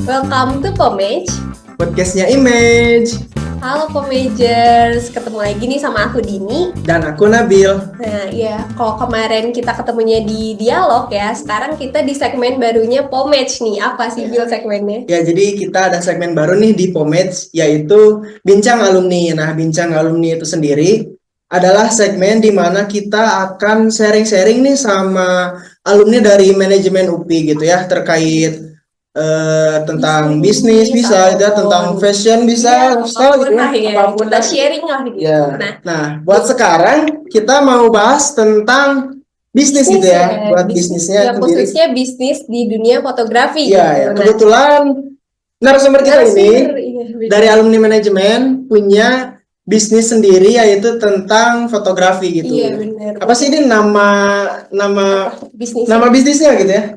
Welcome to Pomage. Podcastnya Image. Halo Pomagers, ketemu lagi nih sama aku Dini. Dan aku Nabil. Nah iya, kalau kemarin kita ketemunya di dialog ya, sekarang kita di segmen barunya Pomage nih. Apa sih Bil segmennya? Ya, jadi kita ada segmen baru nih di Pomage, yaitu Bincang Alumni. Nah, Bincang Alumni itu sendiri adalah segmen di mana kita akan sharing-sharing nih sama alumni dari manajemen UPI gitu ya, terkait tentang bisnis bisa, ya, tentang fashion bisa, lifestyle gitu ya, apapun kita sharing lah gitu. Ya. Nah, buat sekarang kita mau bahas tentang bisnis gitu ya, buat bisnisnya sendiri. Khususnya bisnis di dunia fotografi. Iya, gitu. kebetulan narasumber kita ini dari alumni manajemen punya bisnis sendiri, yaitu tentang fotografi gitu. Iya, benar. Apa sih ini nama bisnisnya gitu ya?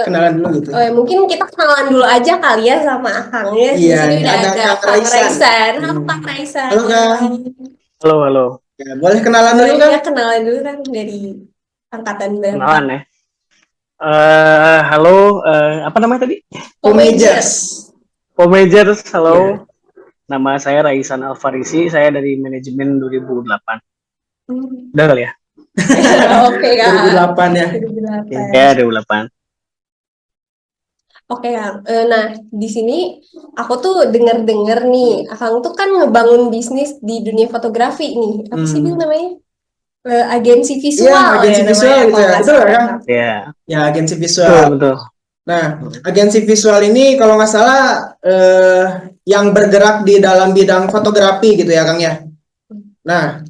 Kenalan dulu gitu. Mungkin kita kenalan dulu aja kali ya sama Akangnya. Iya, di sini udah ada Kang Raisan. Halo Kang Raisan. Halo Kang. Halo. Ya, boleh kenalan dulu kan? Ya, kenalan dulu kan dari angkatan berapa? Kenalan ya. Halo, apa namanya tadi? Pomagers. Halo. Yeah. Nama saya Raisan Alfarisi, saya dari manajemen 2008. Udah kali ya? Oke, Kak. 2008 ya. 2008. Ya, 2008. Oke, Kang. Nah, di sini aku tuh dengar-dengar nih, Akang tuh kan ngebangun bisnis di dunia fotografi nih. Apa sih Bil namanya? Agensi visual. Iya, agensi visual gitu ya. Betul ya, Kang? Iya. Ya, agensi visual. Betul. Nah, agensi visual ini kalau nggak salah yang bergerak di dalam bidang fotografi gitu ya, Kang ya. Nah,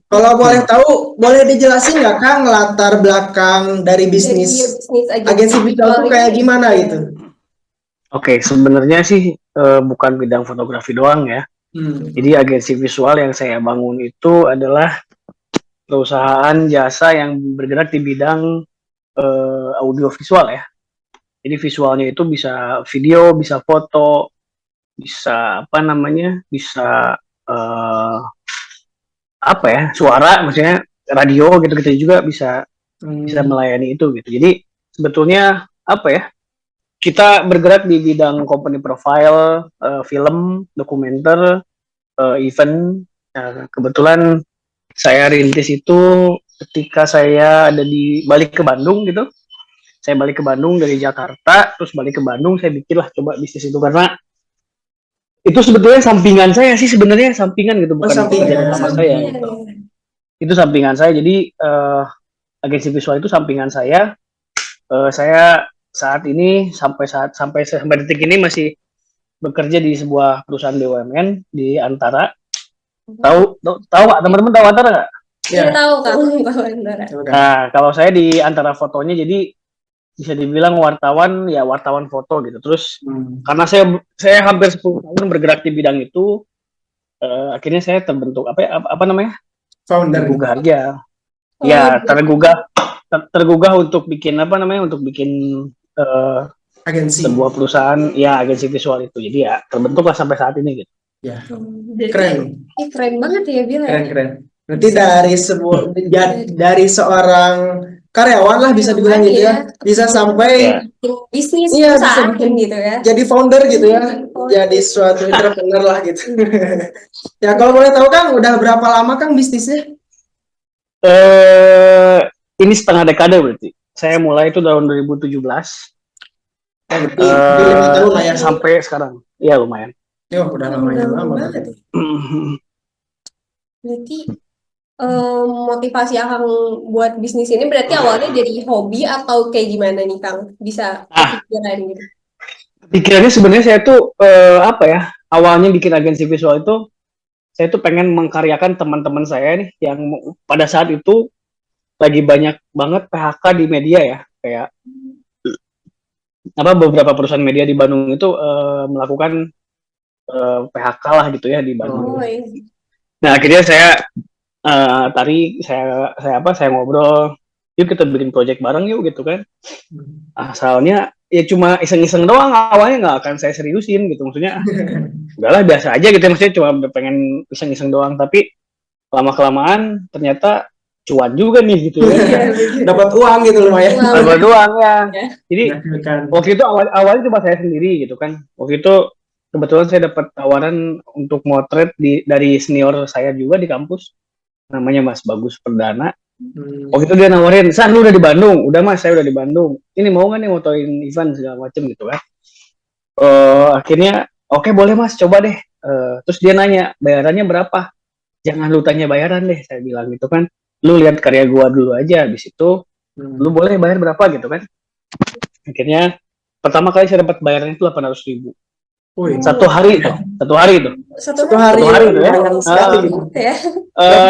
kalau boleh tahu, boleh dijelasin nggak Kang latar belakang dari bisnis agensi visual itu kayak gimana gitu? Oke, sebenarnya sih bukan bidang fotografi doang ya. Jadi agensi visual yang saya bangun itu adalah perusahaan jasa yang bergerak di bidang audio visual ya. Jadi visualnya itu bisa video, bisa foto, bisa bisa suara, maksudnya radio gitu-gitu juga bisa melayani itu gitu. Jadi sebetulnya kita bergerak di bidang company profile, film, dokumenter, event. Kebetulan saya rintis itu ketika saya balik ke Bandung gitu. Saya balik ke Bandung dari Jakarta, terus balik ke Bandung, saya bikinlah coba bisnis itu karena itu sebetulnya sampingan saya sih, sebenarnya sampingan gitu, bukan pekerjaan utama saya gitu. Itu sampingan saya, jadi agensi visual itu sampingan saya. Saya saat ini sampai detik ini masih bekerja di sebuah perusahaan BUMN di Antara. Tahu Pak, teman-teman tahu Antara nggak? Iya, tahu Antara. Nah, kalau saya di Antara Fotonya, jadi bisa dibilang wartawan foto gitu. Terus karena saya hampir 10 tahun bergerak di bidang itu, akhirnya saya terbentuk founder, tergugah aja. Ya, tergugah untuk bikin agensi, sebuah perusahaan ya, agensi visual itu. Jadi ya terbentuklah sampai saat ini gitu. Ya. Keren banget ya Bil. Keren. Berarti dari seorang karyawan lah bisa dibilang gitu ya, bisa sampai bisnis bisa gitu ya, jadi founder gitu ya, jadi suatu entrepreneur lah gitu. Ya, kalau boleh tahu Kang, udah berapa lama Kang bisnisnya? Ini setengah dekade berarti. Saya mulai itu tahun 2017. Berarti 5 tahun lah ya sampai sekarang. Iya, lumayan. Ya, udah lumayan lama. Berarti motivasi Akang buat bisnis ini berarti awalnya dari hobi atau kayak gimana nih Kang? Bisa kepikiran gitu? Pikirannya sebenarnya saya tuh awalnya bikin agensi visual itu, saya tuh pengen mengkaryakan teman-teman saya nih yang pada saat itu lagi banyak banget PHK di media ya, kayak beberapa perusahaan media di Bandung itu melakukan PHK lah gitu ya di Bandung. Nah, akhirnya saya saya ngobrol, yuk kita bikin project bareng yuk gitu kan. Asalnya ya cuma iseng-iseng doang, awalnya nggak akan saya seriusin gitu, maksudnya udahlah biasa aja gitu, maksudnya cuma pengen iseng-iseng doang. Tapi lama-kelamaan ternyata cuan juga nih gitu ya. Iya, betul. Dapat uang gitu lumayan. Wow. Kalau doang ya. Ya. Jadi Kan. waktu itu awalnya cuma saya sendiri gitu kan. Waktu itu kebetulan saya dapat tawaran untuk motret dari senior saya juga di kampus, namanya Mas Bagus Perdana. Waktu itu dia nawarin, "San, lu udah di Bandung?" "Udah Mas, saya udah di Bandung. Ini mau nggak nih motoin event segala macem gitu kan." Akhirnya oke, boleh Mas, coba deh. Terus dia nanya, "Bayarannya berapa?" "Jangan lu tanya bayaran deh," saya bilang gitu kan. "Lu lihat karya gua dulu aja, habis itu lu boleh bayar berapa gitu kan." Akhirnya pertama kali saya dapat bayaran itu 800.000 Wih, satu hari itu. satu hari Satu hari itu ya. lumayan sekali Ah, gitu. ya.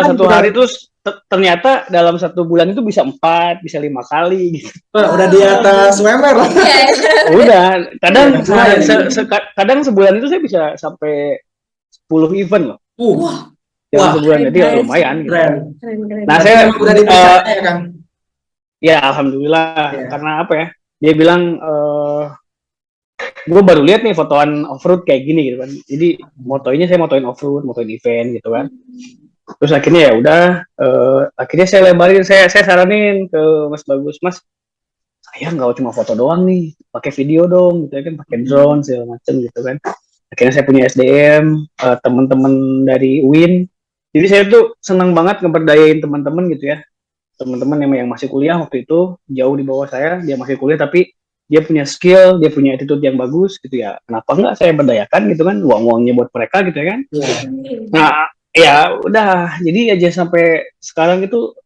Satu hari terus ternyata dalam 1 bulan itu bisa 4, bisa 5 kali gitu. Wah, udah di atas UMR lah. Iya, Udah, kadang Iya, kadang sebulan itu saya bisa sampai 10 event loh. Wah, Dalam Wah, sebulan, jadi keren. lumayan gitu. keren. keren. Nah, Berarti saya emang udah dipercaya ya Kang. ya alhamdulillah Iya. karena apa ya? Dia bilang gue baru lihat nih fotoan off-road kayak gini gitu kan. Jadi saya motoin off-road, motoin event gitu kan. Terus akhirnya ya udah, akhirnya saya lebarin, saya saranin ke Mas Bagus, "Mas, saya nggak cuma foto doang nih, pakai video dong," gitu ya kan, pakai drone segala macem gitu kan. Akhirnya saya punya SDM, teman-teman dari UIN. Jadi saya tuh senang banget ngeberdayain teman-teman gitu ya. Teman-teman yang masih kuliah waktu itu, jauh di bawah saya, dia masih kuliah tapi dia punya skill, dia punya attitude yang bagus gitu ya. Kenapa nggak saya berdayakan gitu kan, uang-uangnya buat mereka gitu ya kan. Iya. Nah, ya udah, jadi aja sampai sekarang itu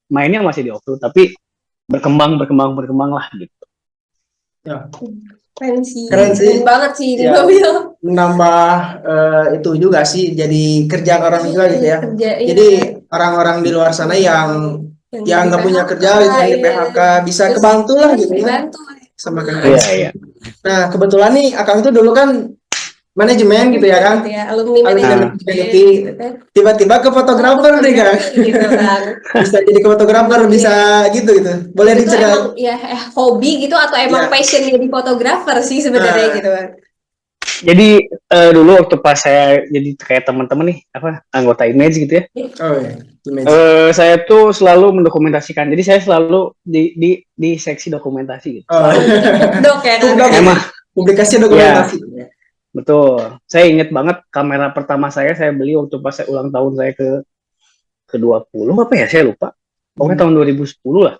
mainnya masih di off-road tapi berkembang lah gitu. Ya. Keren sih. Keren sih. Keren banget sih ini Ya. mobil. Menambah itu juga sih jadi kerjaan orang juga gitu ya. Kerja, iya. Jadi orang-orang di luar sana yang nggak punya kerja, yang di PHK bisa Terus kebantu lah gitu ya dibantu. sama Kang Iya, Aziz. iya. Nah, kebetulan nih Akang tuh dulu kan manajemen gitu ya kan. Ya, alumni Alumni manajemen manajemen gitu kan. tiba-tiba ke fotografer nih Kang. Gitu kan. Bisa jadi ke fotografer, bisa gitu. Boleh Itu diceritain? emang ya hobi gitu atau emang Ya. passion jadi fotografer sih sebenarnya gitu kan. Jadi dulu waktu pas saya jadi kayak teman-teman nih apa anggota image gitu ya, Oh ya, image. saya tuh selalu mendokumentasikan. Jadi saya selalu di seksi dokumentasi gitu. Oh. Dok ya kan. Dok, Emang publikasi dokumentasi. betul. Saya inget banget kamera pertama saya beli waktu pas saya ulang tahun saya ke 20 apa ya, saya lupa. Pokoknya tahun 2010 lah.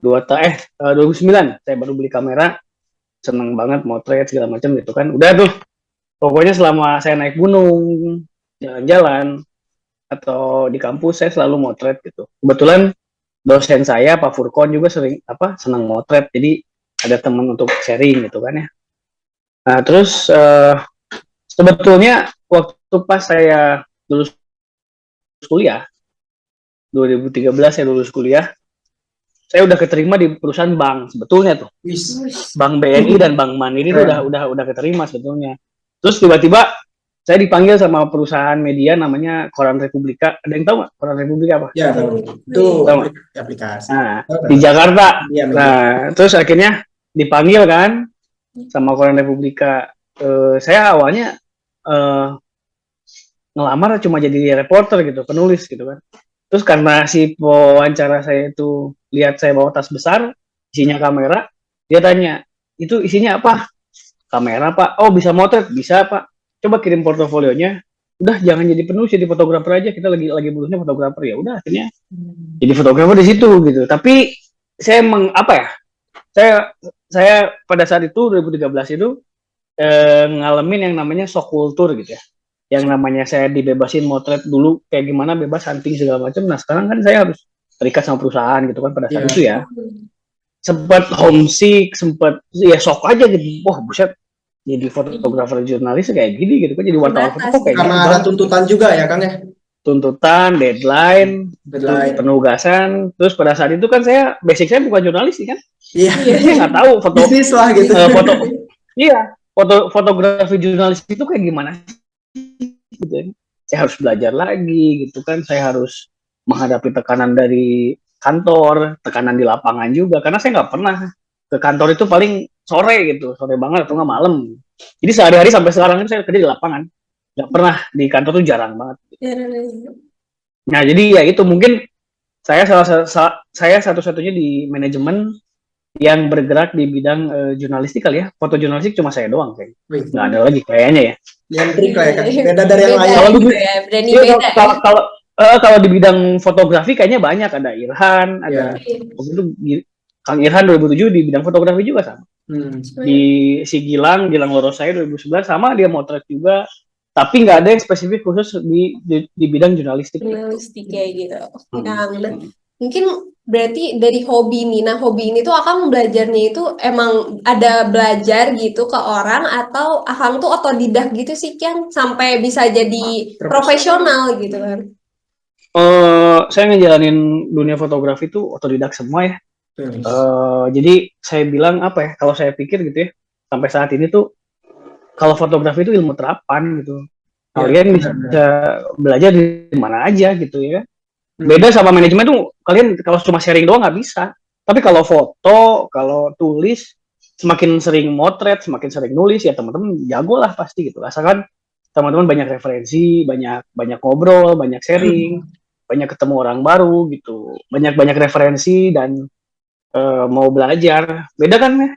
2009 saya baru beli kamera. Seneng banget motret segala macam gitu kan. Udah tuh. Pokoknya selama saya naik gunung, jalan-jalan atau di kampus saya selalu motret gitu. Kebetulan dosen saya Pak Furkon juga senang motret. Jadi ada teman untuk sharing gitu kan ya. Nah, terus sebetulnya waktu pas saya lulus kuliah 2013 saya lulus kuliah, saya udah keterima di perusahaan bank sebetulnya tuh. Bank BNI dan Bank Mandiri itu udah keterima sebetulnya. Terus tiba-tiba saya dipanggil sama perusahaan media namanya Koran Republika. Ada yang tahu nggak Koran Republika apa? Ya, itu aplikasi. Nah, di Jakarta. Ya, nah, terus akhirnya dipanggil kan sama Koran Republika. Saya awalnya ngelamar cuma jadi reporter gitu, penulis gitu kan. Terus karena si wawancara saya itu lihat saya bawa tas besar, isinya kamera, dia tanya, "Itu isinya apa?" "Kamera Pak." "Oh, bisa motret?" "Bisa Pak." "Coba kirim portofolionya." "Udah, jangan jadi penulis, jadi fotografer aja, kita lagi butuhnya fotografer." Ya udah, akhirnya jadi fotografer di situ gitu. Tapi saya saya pada saat itu 2013 itu ngalamin yang namanya shock culture gitu ya. Yang namanya saya dibebasin motret dulu kayak gimana, bebas hunting segala macam. Nah sekarang kan saya harus terikat sama perusahaan gitu kan pada saat itu ya. Sempat homesick, sempat ya shock aja gitu. Wah buset, jadi fotografer jurnalis kayak gini gitu kan, jadi wartawan foto kayak karena gitu. Ada tuntutan juga ya kan ya. Tuntutan, deadline, penugasan. Terus pada saat itu kan basic saya bukan jurnalis sih kan. Iya. Saya nggak tahu bisnis lah gitu. Fotografi jurnalis itu kayak gimana gitu ya. Saya harus belajar lagi gitu kan, saya harus menghadapi tekanan dari kantor, tekanan di lapangan juga, karena saya nggak pernah ke kantor itu paling sore gitu, sore banget atau nggak malam. Jadi sehari-hari sampai sekarang itu saya kerja di lapangan, nggak pernah di kantor tuh jarang banget. Nah jadi ya itu mungkin saya satu-satunya di manajemen yang bergerak di bidang jurnalistik kali ya. Foto jurnalistik cuma saya doang kayaknya. Wih, Nggak ada lagi kayaknya ya. nyentrik lah ya kan. Beda dari yang Beda lain. Kalau gitu di- ya, berani Iya, beda ya. kalau di bidang fotografi kayaknya banyak, ada Irhan, ada Iya. waktu itu Kang Irhan 2007 di bidang fotografi juga sama. Di si Gilang Lorosai 2011 sama, dia motret juga. Tapi nggak ada yang spesifik khusus di bidang jurnalistik. Jurnalistik kayak gitu. Hmm. Nah, mungkin berarti dari hobi nih. Nah, hobi ini tuh Akang belajarnya itu emang ada belajar gitu ke orang atau Akang tuh otodidak gitu sih kan sampai bisa jadi profesional gitu kan. Saya ngejalanin dunia fotografi tuh otodidak semua ya. Jadi saya bilang apa ya, kalau saya pikir gitu ya, sampai saat ini tuh kalau fotografi itu ilmu terapan gitu. Kalian bisa belajar di mana aja gitu ya. Beda sama manajemen tuh, kalian kalau cuma sharing doang nggak bisa. Tapi kalau foto, kalau tulis, semakin sering motret, semakin sering nulis ya teman-teman jago lah pasti gitu. Asalkan teman-teman banyak referensi, banyak ngobrol, banyak sharing, banyak ketemu orang baru gitu, banyak referensi dan mau belajar. Beda kan ya?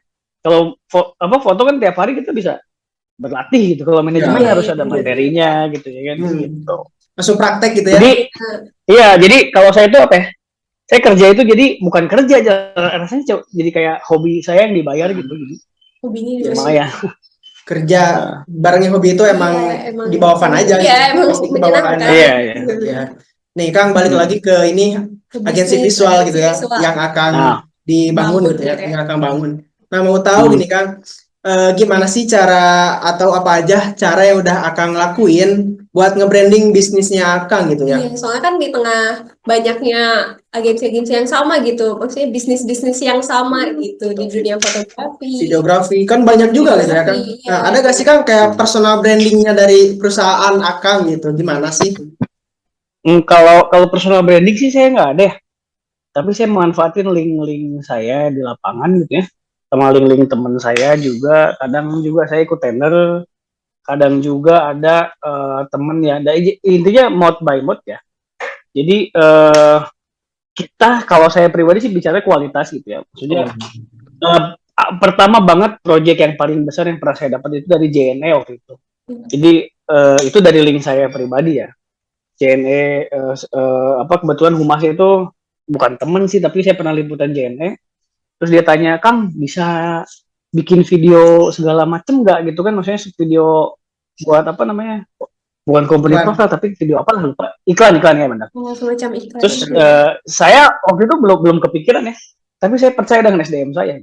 Kalau foto kan tiap hari kita bisa berlatih gitu. Kalau manajemen Ya, harus iya, ada bener. materinya gitu ya kan gitu. Langsung praktek gitu ya. Jadi iya, jadi kalau saya itu apa ya? Saya kerja itu jadi bukan kerja aja, rasanya jadi kayak hobi saya yang dibayar gitu. Jadi Hobinya di lumayan. Kerja barengnya hobi itu emang emang di bawah fan aja. Iya, emang Pasti ke bawah fan. menyenangkan. Iya. Ya. Nih Kang, balik lagi ke ini Ke agensi bisnis, visual agensi gitu ya, visual. yang akan Nah, dibangun Bangun gitu ya, gitu ya. yang akan bangun. Nah, mau tahu gini Kang, gimana sih cara atau apa aja cara yang udah Akang lakuin buat nge-branding bisnisnya Akang gitu ya? Iya, soalnya kan di tengah banyaknya agensi-agensi yang sama gitu, maksudnya bisnis-bisnis yang sama gitu di dunia fotografi, Videografi kan banyak juga gitu ya kan. videografi, Nah, ya. ada gak sih Kang kayak personal brandingnya dari perusahaan Akang gitu? Gimana sih? kalau personal branding sih saya nggak ada ya. Tapi saya memanfaatin link-link saya di lapangan gitu ya. Sama link-link teman saya juga. Kadang juga saya ikut tender. Kadang juga ada temen ya. Intinya mode by mode ya. Jadi kita, kalau saya pribadi sih bicara kualitas gitu ya. Maksudnya pertama banget project yang paling besar yang pernah saya dapat itu dari JNE waktu itu. Jadi itu dari link saya pribadi ya. JNE kebetulan humasnya itu bukan temen sih, tapi saya pernah liputan JNE. Terus dia tanya, Kang bisa bikin video segala macem nggak gitu kan? Maksudnya video buat apa namanya? Bukan company profile, tapi video apa lah lupa. Iklan ya benar. Oh, semacam iklan. Terus saya waktu itu belum kepikiran ya. Tapi saya percaya dengan SDM saya.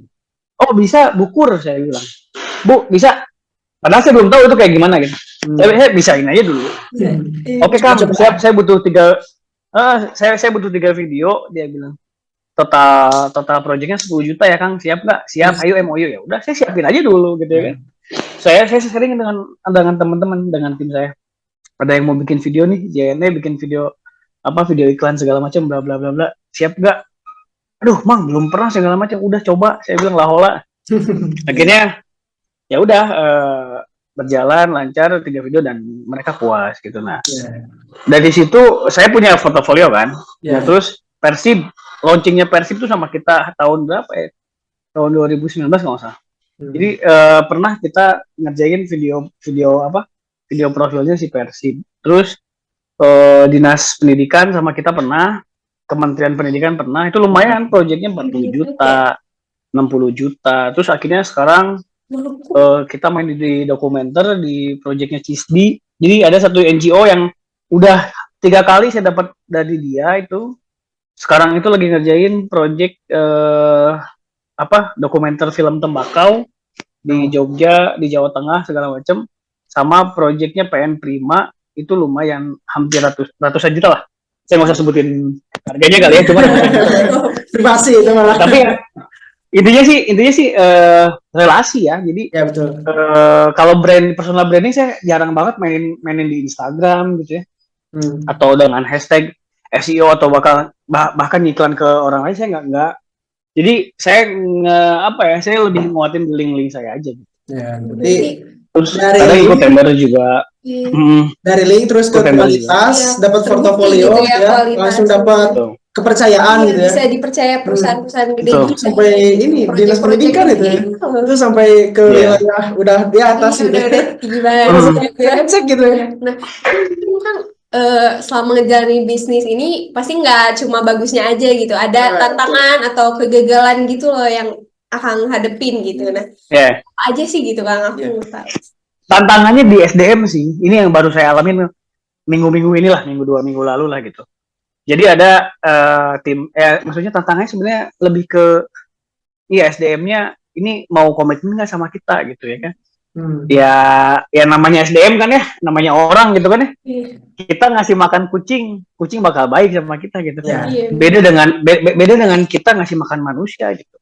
Oh bisa bukur, saya bilang. Bu bisa. Padahal saya belum tahu itu kayak gimana gitu. Saya bisain aja dulu. Oke Kang, siap. Saya butuh saya butuh 3 video. Dia bilang total proyeknya 10 juta ya Kang. Siap nggak? Siap. Ayo MOU ya. Udah saya siapin aja dulu gitu ya kan. Saya sering dengan teman-teman, dengan tim saya. Ada yang mau bikin video nih, JNE bikin video video iklan segala macam bla bla bla bla. Siap nggak? Aduh, Mang, belum pernah segala macam. Udah coba, saya bilang lahola. Akhirnya ya udah berjalan lancar 3 video dan mereka puas gitu. Nah, dari situ saya punya portofolio kan. Nah, terus Persib, launchingnya Persib tuh sama kita tahun berapa ya? Tahun 2019 nggak usah. Jadi pernah kita ngerjain video profilnya si Persib. Terus dinas pendidikan sama kita pernah, Kementerian Pendidikan pernah. Itu lumayan, proyeknya 40 juta, 60 juta. Terus akhirnya sekarang kita main di dokumenter di proyeknya CISDI. Jadi ada satu NGO yang udah 3 kali saya dapat dari dia itu. Sekarang itu lagi ngerjain proyek dokumenter film tembakau di Jogja, di Jawa Tengah segala macam. Sama proyeknya PN Prima itu lumayan hampir ratusan juta lah. Saya nggak usah sebutin harganya kali ya, cuma privasi itu malah. Tapi intinya sih relasi ya. Jadi ya betul. Kalau personal branding saya jarang banget mainin di Instagram gitu ya. Atau dengan hashtag SEO atau bahkan iklan ke orang lain, saya nggak. Jadi saya lebih nguatin di link-link saya aja gitu. Ya, berarti terus dari kadang ikut tender juga. Dari link terus ke kualitas, dapat portofolio gitu ya, langsung dapat kepercayaan Iya, gitu ya. bisa dipercaya perusahaan-perusahaan gede Betul. gitu. Sampai ini dinas Project-project pendidikan itu ya. gitu. Itu sampai ke Iya. wilayah udah di atas Iya, gitu ya. udah tinggi banget Langsung gitu ya. cek gitu ya. Nah, mungkin kan selama ngejalanin bisnis ini pasti nggak cuma bagusnya aja gitu. Ada Nah, tantangan atau kegagalan gitu loh yang akan hadepin gitu. Nah, Ya, apa aja sih gitu Kang? Aku Iya. mau tahu. tantangannya di SDM sih. Ini yang baru saya alamin minggu-minggu inilah, minggu 2 minggu lalu lah gitu. Jadi ada maksudnya tantangannya sebenarnya lebih ke iya SDM-nya ini mau komitmen nggak sama kita gitu ya kan. Hmm. Ya namanya SDM kan ya, namanya orang gitu kan ya. Iya, Kita ngasih makan kucing, kucing bakal baik sama kita gitu. Ya. iya, Beda dengan kita ngasih makan manusia gitu.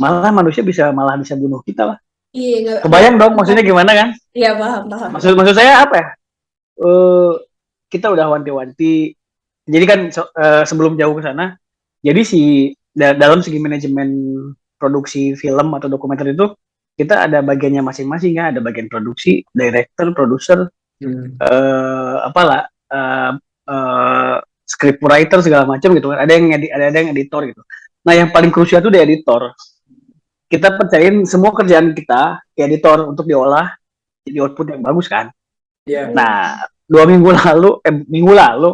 Malah manusia malah bisa bunuh kita lah. iya, Kebayang dong maksudnya gimana kan? Iya, paham, paham. Maksud saya apa ya? Eh, kita udah wanti-wanti. Jadi kan sebelum jauh ke sana, jadi dalam segi manajemen produksi film atau dokumenter itu kita ada bagiannya masing-masing kan, ada bagian produksi, director, produser, Hmm. apalah, script writer segala macam gitu kan. Ada yang editor gitu. Nah yang paling krusial itu di editor. Kita percayain semua kerjaan kita ke editor untuk diolah jadi output yang bagus kan. Ya. Nah, minggu lalu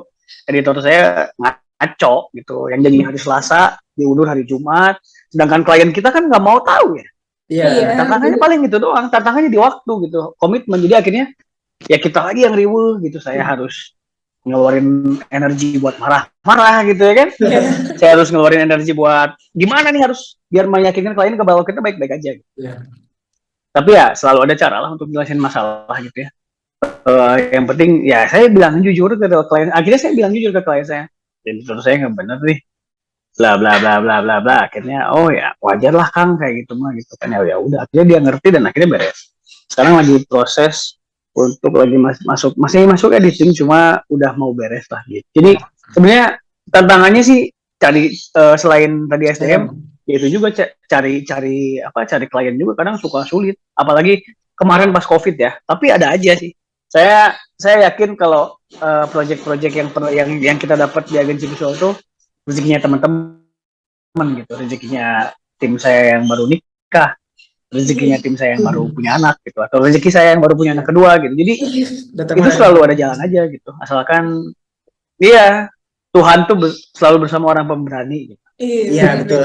editor saya ngaco gitu, yang jadi hari Selasa diundur hari Jumat, sedangkan klien kita kan nggak mau tahu ya. Iya. Iya. Tantangannya paling gitu doang, tantangannya di waktu gitu, komitmen. Jadi akhirnya ya kita lagi yang riweuh gitu, saya harus ngeluarin energi buat marah-marah gitu ya kan. Saya harus ngeluarin energi buat gimana nih harus biar meyakinkan klien ke bawah kita baik-baik aja. Gitu. Iya. Tapi ya selalu ada cara lah untuk jelasin masalah gitu ya. Yang penting ya saya bilang jujur ke klien. Akhirnya saya bilang jujur ke klien saya. Jadi terus saya nggak bener nih. Bla bla bla bla bla bla. Akhirnya oh ya wajar lah Kang kayak gitu mah gitu kan ya udah. Akhirnya dia ngerti dan akhirnya beres. Sekarang lagi proses untuk lagi masih masuk editing cuma udah mau beres lah gitu. Jadi sebenarnya tantangannya sih cari selain tadi SDM itu juga cari klien juga kadang suka sulit. Apalagi kemarin pas COVID ya. Tapi ada aja sih. Saya yakin kalau project-project yang kita dapat di agensi visual itu rezekinya teman-teman gitu, rezekinya tim saya yang baru nikah, rezekinya tim saya yang baru punya anak gitu, atau rezeki saya yang baru punya anak kedua gitu. Jadi itu selalu ada jalan aja gitu, asalkan iya Tuhan tuh selalu bersama orang pemberani. Gitu. Iya betul.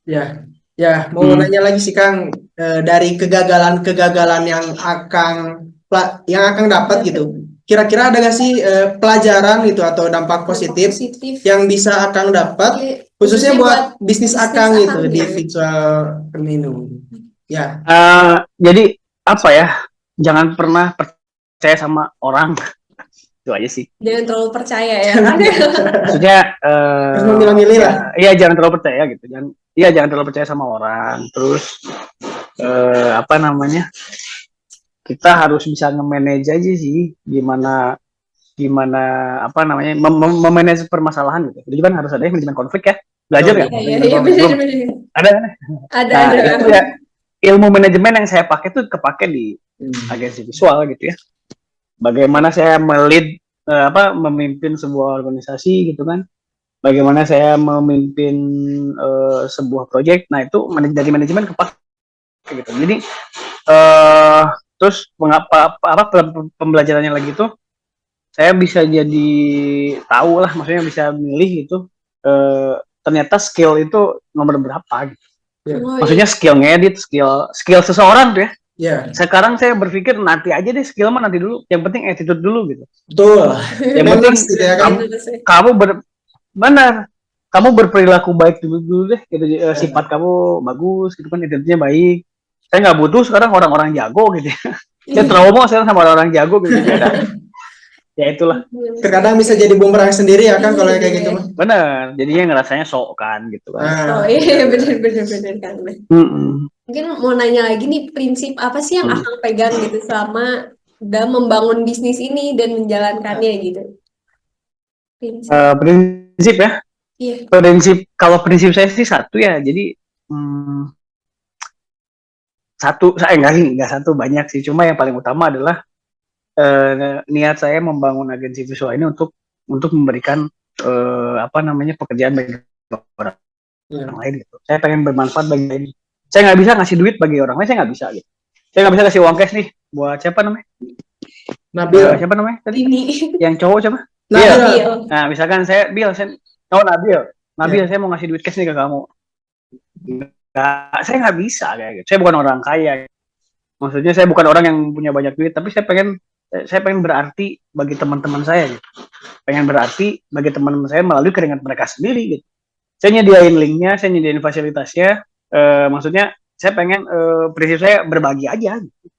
Ya, ya mau nanya lagi sih Kang, dari kegagalan-kegagalan yang akan dapat gitu. Kira-kira ada nggak sih pelajaran gitu atau dampak positif yang bisa Akang dapat khususnya buat bisnis Akang gitu di visual Penindo. Ya. Jadi apa ya? Jangan pernah percaya sama orang. Itu aja sih. Jangan terlalu percaya ya. Maksudnya Harus memilah-milih lah. Iya jangan terlalu percaya gitu. Jangan terlalu percaya sama orang. Terus apa namanya? Kita harus bisa nge-manage aja sih gimana apa namanya memanage permasalahan gitu. Jadi kan harus ada manajemen konflik ya. Belajar nggak? Iya, benar. Ada kan? Ada. Itu ya ilmu manajemen yang saya pakai tuh kepake di agensi visual gitu ya. Bagaimana saya memimpin sebuah organisasi gitu kan. Bagaimana saya memimpin sebuah proyek. Nah, itu dari manajemen kepake gitu. Jadi terus pembelajarannya lagi tuh saya bisa jadi tahu lah, maksudnya bisa milih gitu ternyata skill itu nomor berapa gitu. Maksudnya skill ngedit, skill seseorang tuh ya. Sekarang saya berpikir nanti aja deh, skill mah nanti dulu. Yang penting attitude dulu gitu. Betul. Yang penting kamu berperilaku baik dulu deh. Gitu, sifat kamu bagus, gitu kan, attitude-nya baik. Saya nggak butuh sekarang orang-orang jago gitu. Saya trauma sekarang sama orang-orang jago gitu. Ya itulah. Terkadang bisa jadi bumerang sendiri ya kan kalau kayak gitu mah. Bener, jadinya ngerasanya sok kan gitu kan. Oh iya bener kan. Mungkin mau nanya lagi nih, prinsip apa sih yang Akang pegang gitu selama dalam membangun bisnis ini dan menjalankannya gitu? Prinsip ya? Iya. Kalau prinsip saya sih satu ya, jadi enggak satu, banyak sih. Cuma yang paling utama adalah niat saya membangun agensi visual ini untuk memberikan apa namanya pekerjaan bagi orang Ya. lain gitu. Saya pengen bermanfaat bagi lain. Saya nggak bisa ngasih duit bagi orang lain, saya nggak bisa gitu. Saya nggak bisa kasih uang cash nih buat siapa namanya? Nabil. Siapa namanya tadi? Ini Yang cowok siapa? Nabil. Nabil. Nah, misalkan saya Nabil, saya mau ngasih duit cash nih ke kamu. Nggak, saya nggak bisa kayak gitu. Saya bukan orang kaya. Maksudnya saya bukan orang yang punya banyak duit, tapi saya pengen berarti bagi teman-teman saya gitu. Pengen berarti bagi teman-teman saya melalui keringat mereka sendiri gitu. Saya nyediain linknya, saya nyediain fasilitasnya. Maksudnya saya pengen prinsip saya berbagi aja. Gitu.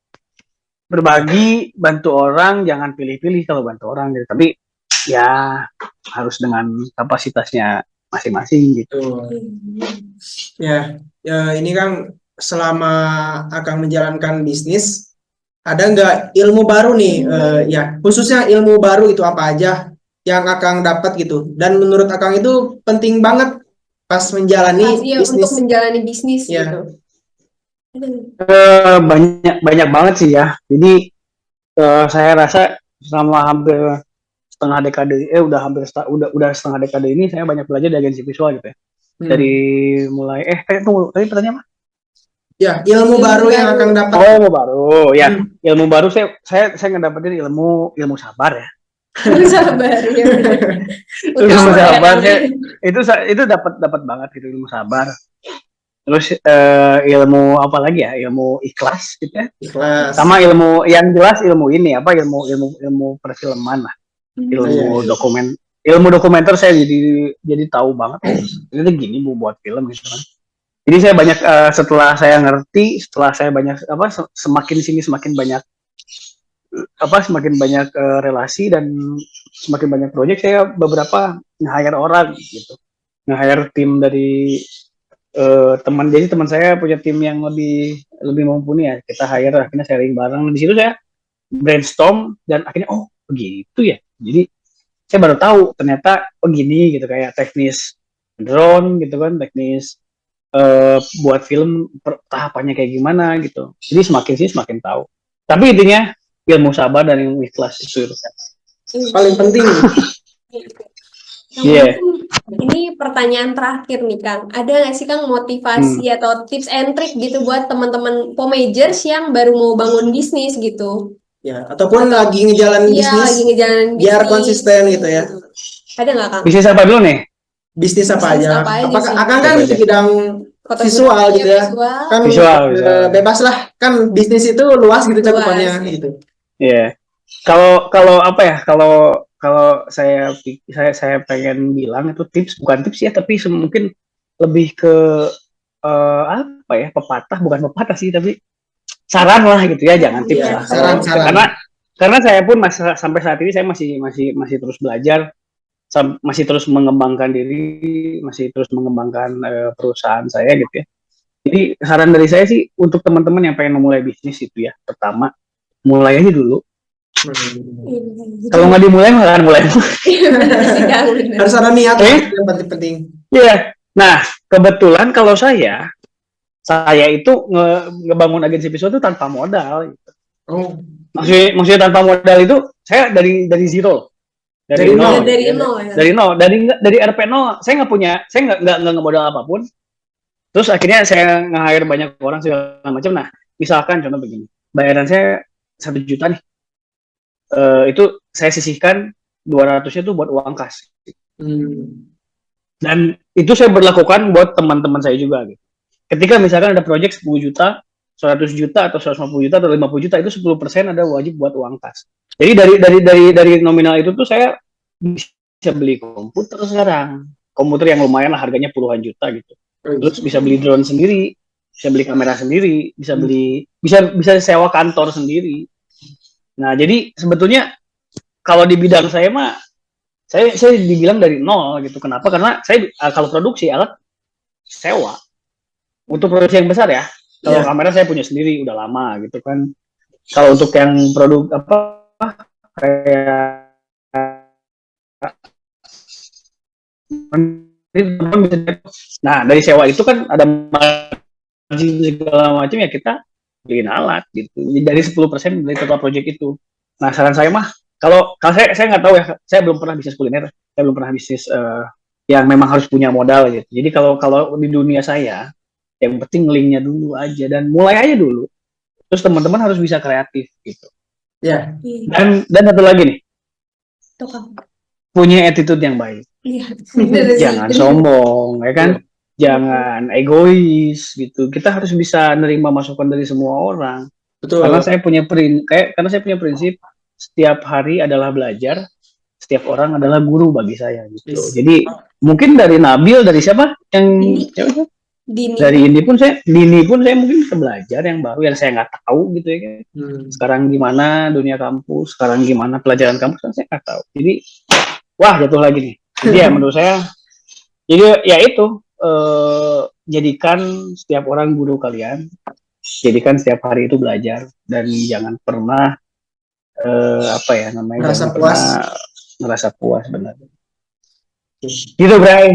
Berbagi, bantu orang, jangan pilih-pilih kalau bantu orang gitu. Tapi ya harus dengan kapasitasnya masing-masing gitu. Ya, ini kan selama akan menjalankan bisnis, ada nggak ilmu baru nih? Ya, khususnya ilmu baru itu apa aja yang Akang dapat gitu? Dan menurut Akang itu penting banget pas menjalani Pasti ya bisnis. untuk menjalani bisnis Ya. gitu. Banyak banget sih ya. Jadi saya rasa selama hampir setengah dekade, udah setengah dekade ini saya banyak belajar dari agensi visual gitu ya. Dari mulai tadi pertanyaan apa? Ya, ilmu baru yang Akang dapat. Oh, ilmu baru. Ya, ilmu baru saya ngedapetin ilmu sabar ya. Sabar ya. Ilmu sabar itu dapat banget gitu, ilmu sabar. Terus ilmu apa lagi ya? Ilmu ikhlas gitu ya. Ikhlas. Sama ilmu yang jelas ilmu ini apa? Ilmu perfilman lah. Ilmu dokumenter saya jadi tahu banget. Ini gini Bu buat film gitu kan. Jadi saya banyak setelah saya banyak semakin banyak relasi dan semakin banyak proyek, saya beberapa nge-hire orang gitu. Nge-hire tim dari jadi teman saya punya tim yang lebih mumpuni ya, kita hire, akhirnya sharing bareng. Di situ saya brainstorm dan akhirnya begitu ya. Jadi saya baru tahu ternyata begini gitu, kayak teknis drone gitu kan, teknis buat film tahapannya kayak gimana gitu. Jadi semakin tahu. Tapi intinya ilmu sabar dan ilmu ikhlas itu paling penting. Iya. Ini pertanyaan terakhir nih Kang. Ada nggak sih Kang motivasi atau tips and trick gitu buat teman-teman pomagers yang baru mau bangun bisnis gitu? Ya, ataupun lagi ngejalanin bisnis biar konsisten gitu ya. Ada nggak Kang? Bisnis apa dulu nih? Bisnis apa Bisnis aja? apa aja Apakah sih? Akang kan di bidang visual gitu ya? Kan Visual. bebas lah, kan bisnis itu luas gitu cakupannya gitu. Iya. Kalau apa ya? Kalau saya pengen bilang itu bukan tips ya, tapi mungkin lebih ke apa ya? Bukan pepatah sih, tapi saran lah gitu ya, jangan tips lah. Saran. Karena saya pun sampai saat ini saya masih terus belajar, masih terus mengembangkan diri, masih terus mengembangkan perusahaan saya gitu ya. Jadi saran dari saya sih untuk teman-teman yang pengen memulai bisnis itu ya, pertama mulai aja dulu. Kalau nggak dimulai nggak akan mulai. Harus ada niat yang penting. Iya. Nah, kebetulan kalau saya itu ngebangun agensi visual itu tanpa modal. Gitu. Maksudnya tanpa modal itu saya dari zero. Dari nol. Dari RP0. Saya nggak ngemodal apapun. Terus akhirnya saya nge-hire banyak orang segala macam. Nah, misalkan contoh begini, bayaran saya 1 juta nih. Itu saya sisihkan 200-nya tuh buat uang kas. Dan itu saya berlakukan buat teman-teman saya juga gitu. Ketika misalkan ada proyek 10 juta, 100 juta atau 150 juta atau 50 juta, itu 10% ada wajib buat uang kas. Jadi dari nominal itu tuh saya bisa beli komputer sekarang. Komputer yang lumayan lah, harganya puluhan juta gitu. Terus bisa beli drone sendiri, bisa beli kamera sendiri, bisa sewa kantor sendiri. Nah, jadi sebetulnya kalau di bidang saya mah saya dibilang dari nol gitu. Kenapa? Karena saya kalau produksi alat sewa. Untuk produksi yang besar ya. Kalau kamera saya punya sendiri udah lama gitu kan. Kalau untuk yang produk apa kayak nah, dari sewa itu kan ada margin segala macam ya, kita beliin alat gitu. Jadi dari 10% dari total project itu. Nah, saran saya mah Kalau saya nggak tahu ya, saya belum pernah bisnis kuliner, saya belum pernah bisnis yang memang harus punya modal gitu. Jadi kalau kalau di dunia saya, yang penting linknya dulu aja dan mulai aja dulu. Terus teman-teman harus bisa kreatif gitu. Ya, Iya, Dan satu lagi nih, tuh Kang. punya attitude yang baik. Iya, bener sih. Jangan sombong, ya kan? Jangan egois gitu. Kita harus bisa nerima masukan dari semua orang. betul. Karena saya punya prinsip setiap hari adalah belajar, setiap orang adalah guru bagi saya gitu. Yes. Jadi mungkin dari Nabil, dari siapa yang Dini. Dini. dari Dini pun saya mungkin bisa belajar yang baru yang saya nggak tahu gitu ya kan. Sekarang gimana dunia kampus, sekarang gimana pelajaran kampus kan saya nggak tahu. Jadi wah jatuh lagi nih. Jadi ya menurut saya, jadi ya itu jadikan setiap orang guru kalian, jadikan setiap hari itu belajar dan jangan pernah apa ya namanya, Merasa jangan puas. pernah merasa puas benar. Gitu Bray.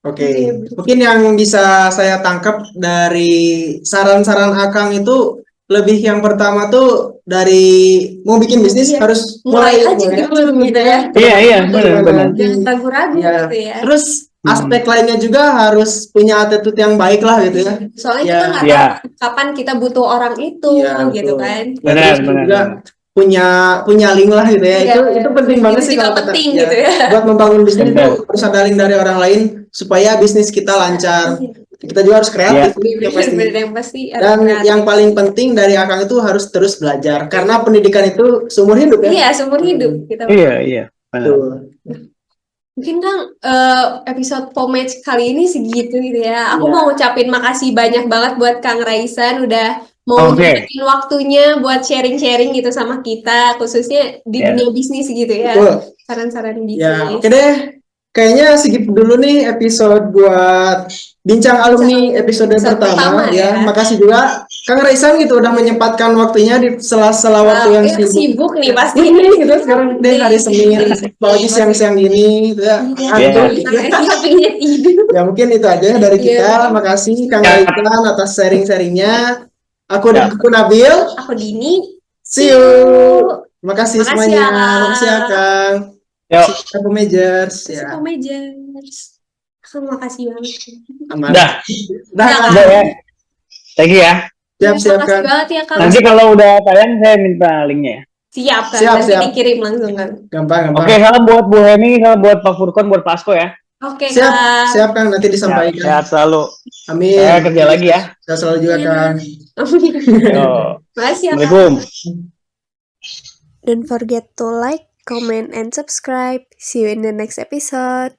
Oke, mungkin yang bisa saya tangkap dari saran-saran Akang itu lebih yang pertama tuh dari mau bikin bisnis Iya. harus Mulai aja dulu gitu ya. Iya benar. Jangan ragu-ragu Ya. gitu ya. Terus aspek lainnya juga harus punya attitude yang baik lah gitu ya. Soalnya Ya. kita nggak Iya. tahu kapan kita butuh orang itu Iya, gitu betul. kan. Benar. Juga punya link lah gitu ya. Iya. Itu penting banget Itu sih juga kalau kita penting ya, gitu ya. buat membangun bisnis Benar. itu harus ada link dari orang lain supaya bisnis kita lancar. Kita juga harus kreatif yang pasti. Bener yang pasti harus Dan kreatif. yang paling penting dari Akang itu harus terus belajar karena pendidikan itu seumur hidup ya. Iya, seumur hidup kita. Iya. Benar. Tuh. Mungkin Kang episode Pomage kali ini segitu gitu ya. Aku Iya. mau ucapin makasih banyak banget buat Kang Raisan udah mau Oke. nyempetin waktunya buat sharing-sharing gitu sama kita, khususnya di Ya. dunia bisnis gitu ya. Betul. Saran-saran Ya, bisnis. oke deh. Kayaknya segitu dulu nih episode buat Bincang Alumni episode pertama ya. Makasih juga Kang Raisan gitu udah menyempatkan waktunya di sela-sela waktu yang Iya, sibuk nih pasti. Ini gitu sekarang deh hari Senin, apalagi siang-siang gini gitu ya. Iya, pinggir tidur. Ya mungkin itu aja dari kita. Iya. Makasih Kang Ya. Raisan atas sharing-sharingnya. Aku Ya. Nabil. Aku Dini. See you. Terima kasih Makasih semuanya. ya, Kang. Makasih ya Kang. Yuk. Makasih Pomagers ya. Pomagers. Aku makasih banget. Aman. Udah. Dah, Udah, Udah ya. Thank you ya. siap Makasih Kang. banget ya Kang. Nanti kalau udah tayang saya minta linknya ya. Siap Kang. Siap, Nanti siap. dikirim langsung Kang. Gampang. Oke, salam buat Bu Heni, salam buat Pak Furkon, buat Pak Asko ya. Oke Siap, Kang. siap Kang nanti disampaikan. Sehat selalu. Amin. Saya kerja lagi ya. Sehat selalu juga Kang. Yo. Makasih ya Kang. Assalamualaikum. Don't forget to like, comment, and subscribe. See you in the next episode.